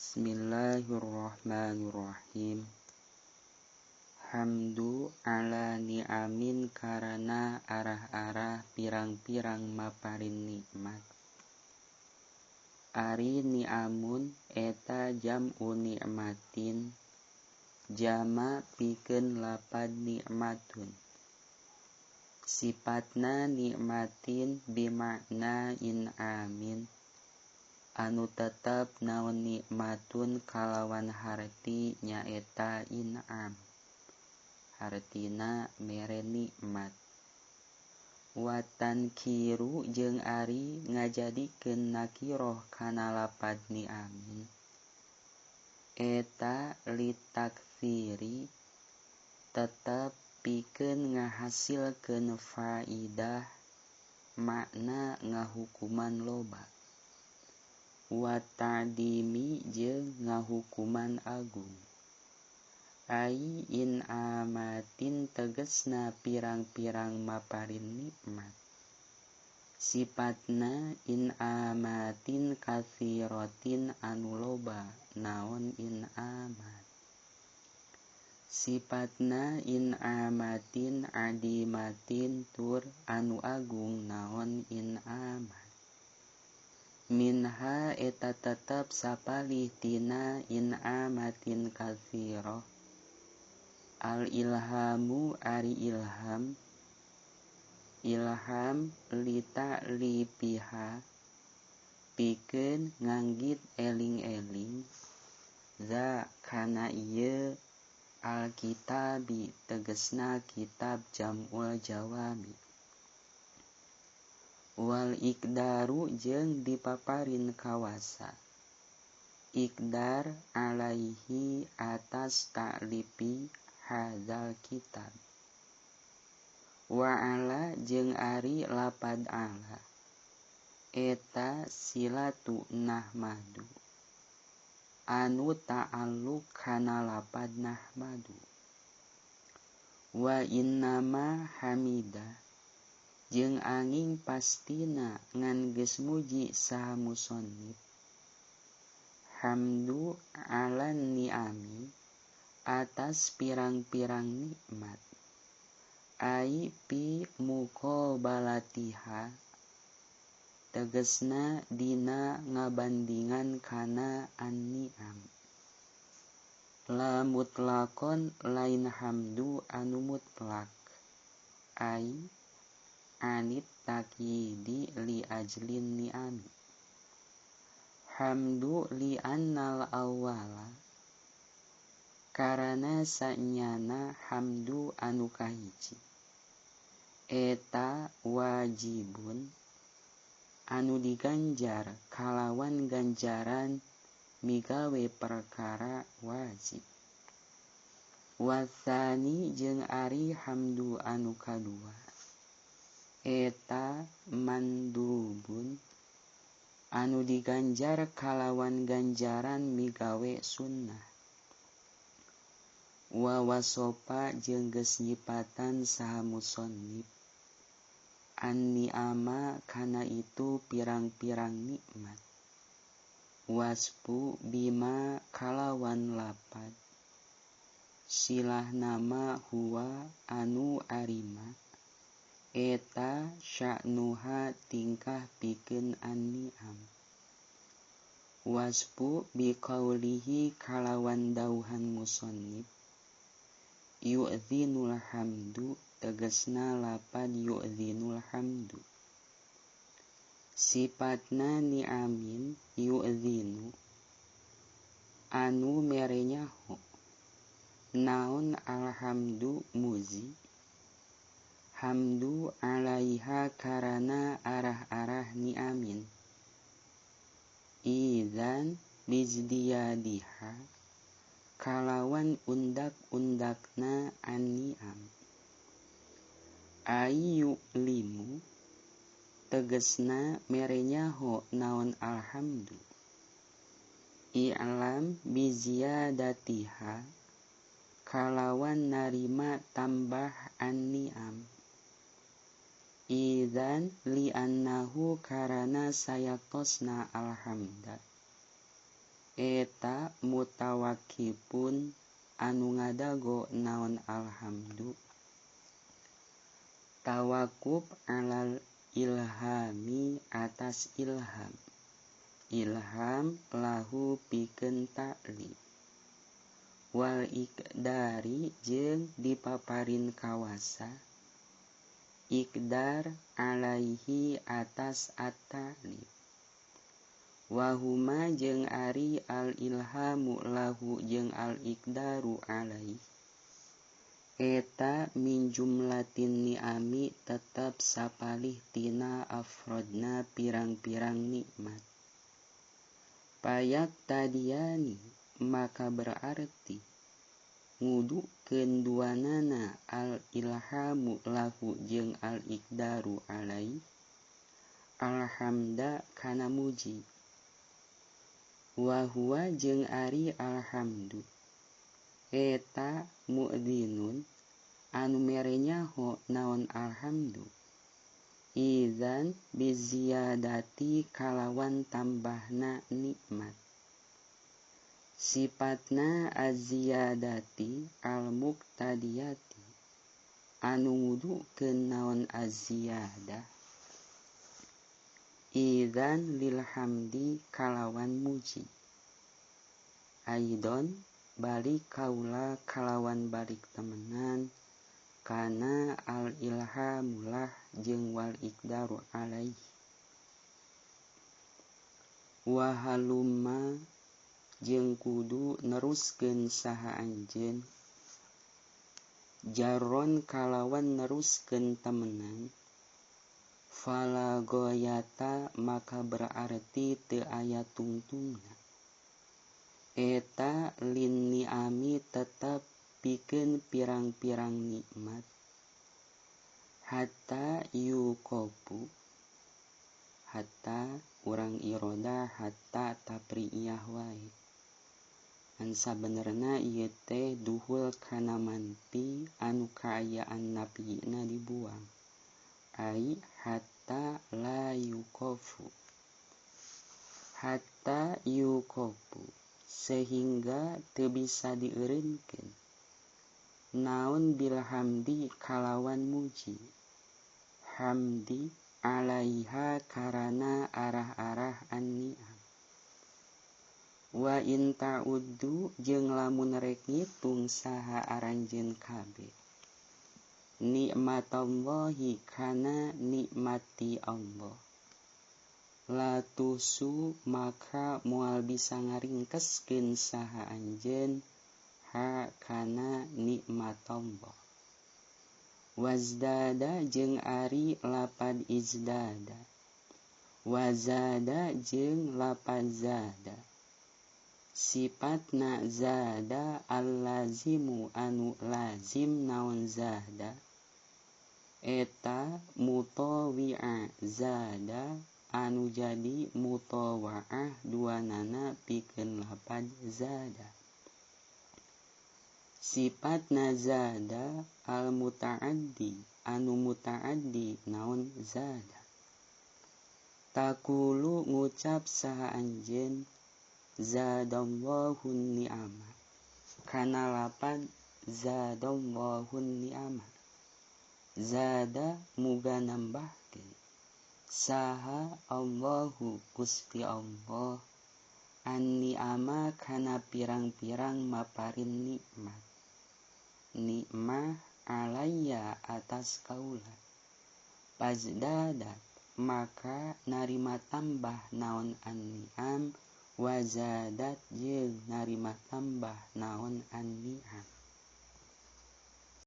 Bismillahirrahmanirrahim. Hamdu ala ni'amin karana arah-arah pirang-pirang maparin nikmat. Ari ni'amun eta jam'u ni'matin, jama pikeun lapad nikmatun. Sifatna nikmatin bimakna in'amin, anu tetep naon nikmatun kalawan harti nyaeta in'am. Hartina mere nikmat. Watan kiru jeung ari ngajadikeun nakiroh kana lapad ni'amin. Eta litakfiri tetep pikeun ngahasilkeun faidah, makna ngahukuman loba. Wata'dimi jeung ngahukuman agung. Ai in'amatin tegesna pirang-pirang maparin nikmat. Sifatna in'amatin katsirotin anu loba naon in'amat. Sifatna in'amatin adimatin tur anu agung naon in'amat. Minha eta tetep sapalih tina in'amatin katsiroh. Al-ilhamu ari ilham. Ilham lita'lipiha pikeun nganggit eling-eling. Za kana ieu al-kitabi tegesna kitab jam'ul jawami. Wal ikdaru jeung dipaparin kawasa. Ikdar alaihi atas ta'lipi hadzal kitab. Wa ala jeung ari lapad ala. Eta silatu nahmadu. Anu ta'alluq kana lapad nahmadu. Wa innama hamida. Jeung angin pastina ngan geus muji saha musannif. Hamdu alan ni'ami atas pirang-pirang nikmat. Ai pi muqabalatiha tegesna dina ngabandingan kana an-ni'am. La mutlaqon lain hamdu anu mutlak. Ai anit taqyidi li ajlin ni'ami. Hamdu li annal awwala karana sanyana hamdu anu kahiji. Eta wajibun anu diganjar kalawan ganjaran migawe perkara wajib. Watsani jeung ari hamdu anu kadua. Eta mandubun anu diganjar kalawan ganjaran migawe sunnah. Wa wasopa jeung geus nyipatan saha musannif an-ni'ama kana itu pirang-pirang nikmat. Waspu bima kalawan lapad. Silah nama huwa anu arima. Eta sya'nuha tingkah pikeun an-ni'am. Waspu biqaulihi kalawan dauhan musannif. Yu'dzinul hamdu tegesna lapad yu'dzinul hamdu. Sifatna ni'amin yu'dzinu anu mere nyaho. Naon alhamdu muji. Hamdu alaiha karana arah-arah ni'amin. Idzan bizdiyadiha kalawan undak-undakna an-ni'am. Ayu limu tegesna mere nyaho naon alhamdu. I'lam biziyadatiha kalawan narima tambah an-ni'am. Idzan li annahu karana sayatosna alhamda. eta mutawakifun anu ngadago naon alhamdu. Tawakuf alal ilhami atas ilham. Ilham lahu pikeun ta'lim. Wal ikdari jeung dipaparin kawasa. Ikdar alaihi atas at-ta'lim. Wahuma jeung ari al ilhamu lahu jeung al ikdaru alaihi. Eta min jumlatin ni'ami tetep sapalih tina afrodna pirang-pirang nikmat. Payak tadiani maka berarti ngudukeun duanana al ilhamu lahu jeung al ikdaru alai alhamda kana muji. Wa huwa jeung ari alhamdu eta mu'dinun anu merenyaho naon alhamdu. Idzan biziyadati kalawan tambahna nikmat. Sifatna az-ziyadati al-muqtadiyati anu ngudukeun naon az-ziyadah. Idzan lilhamdi kalawan muji. Aidon balik kaula kalawan balik temenan kana al ilhamulah jeung wal ikdaru alaihi. Wa halumma jeung kudu neruskeun saha anjeun jarron kalawan neruskeun temenan. Fala goyata maka berarti teu aya tungtungna. Eta lin ni'ami tetep pikeun pirang-pirang nikmat. Hatta yukopu. Hatta urang iroda hatta tapriyah wae. An sabenerna ieu teh duhul kana manti anu kaayaan napina dibuang. Ai hatta la yukofu. Hatta yukofu sehingga teu bisa dieureunkeun. Naon bilhamdi kalawan muji. Hamdi alaiha karana arah-arah an-ni'am. Wa in ta'uddu jeung lamun rek ngitung saha aranjeun kabeh. Nikmatallahi kana nikmati Allah. La tusu maka moal bisa ngaringkeskeun saha anjeun ha kana nikmat Allah. Wazdada jeung ari lapad izdada. Wazada jeung lapad zada. Sifatna zada al-lazimu anu lazim naon zada. Eta mutawi'a zada anu jadi mutawa'ah duanana pikeun lapad zada. Sifatna zada al-muta'addi anu muta'addi naon zada. Takulu ngucap saha anjeun zadallahu ni'ama. Kana lapad zadallahu ni'ama. Zada muga nambahkeun. Saha Allahu Gusti Allah an-ni'ama kana pirang-pirang maparin nikmat. Nikmah alayya atas kaula. Pazdadat maka narima tambah naon an-ni'am. Wazadat jeung narima tambah naon an-ni'am.